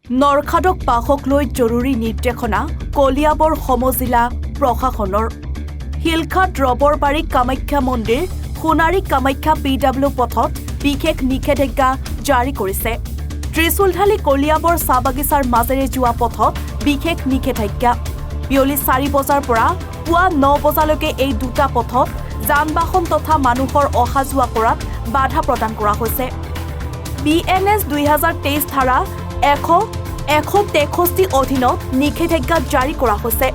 নৰখাদক বাসক লৈ জৰুৰী নিৰ্দেশনা কলিয়াবৰ সমজিলা প্ৰশাসনৰ। শিলখাট ৰবৰবাৰী কামাখ্যা মন্দিৰ সোণাৰী কামাখ্যা PW পথত বিশেষ নিষেধাজ্ঞা জাৰি কৰিছে। ত্ৰিশূলঢালি কলিয়াবৰ চাহ বাগিচাৰ মাজেৰে যোৱা পথত বিশেষ নিষেধাজ্ঞা। বিয়লি 4 বজাৰ পৰা পুৱা 9 বজালৈকে এই দুটা পথত যান বাহন তথা মানুহৰ অহা যোৱা কৰাত বাধা প্ৰদান কৰা হৈছে। BNS 2023 ধাৰা 163 অধীনত নিষেধাজ্ঞা জাৰি কৰা হৈছে।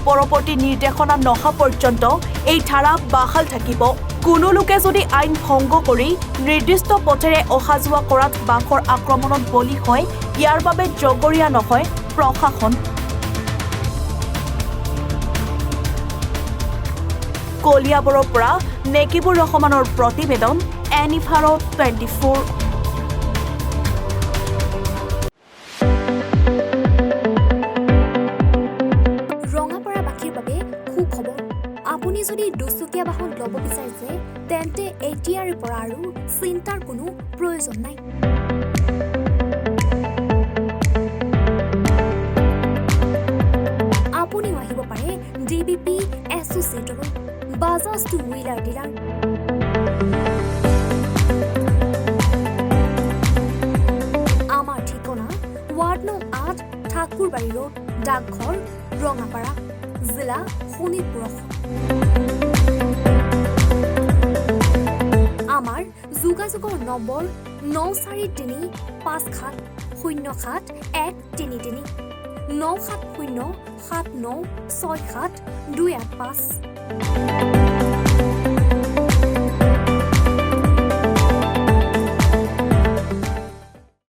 পৰৱৰ্তী নিৰ্দেশনা নহা পৰ্যন্ত এই ধাৰা বাহাল থাকিব। কোনো লোকে যদি আইন ভংগ কৰি নিৰ্দিষ্ট পথেৰে অহা যোৱা কৰাত বাঘৰ আক্ৰমণত বলি হয়, ইয়াৰ বাবে জগৰীয়া নহয় প্ৰশাসন। কলিয়াবৰৰ পৰা নেকিবুৰ ৰহমানৰ প্ৰতিবেদন, এনিভাৰ 24। আপুনি যদি দুচকীয়া বাহন ল'ব বিচাৰিছে তেন্তে এতিয়াৰে পৰা আৰু চিন্তাৰ কোনো প্ৰয়োজন নাই। আপুনিও আহিব পাৰে DBP এছ'চিয়েটৰ বাজাজ টু হুইলাৰ ডিলাৰ। আমাৰ ঠিকনা ৱাৰ্ড নং 8 ঠাকুৰবাৰী ৰোড, ডাকঘৰ, ৰঙাপাৰা, জিলা শোণিতপুৰ। আমাৰ যোগাযোগৰ নম্বৰ 9435707133 9707967285285।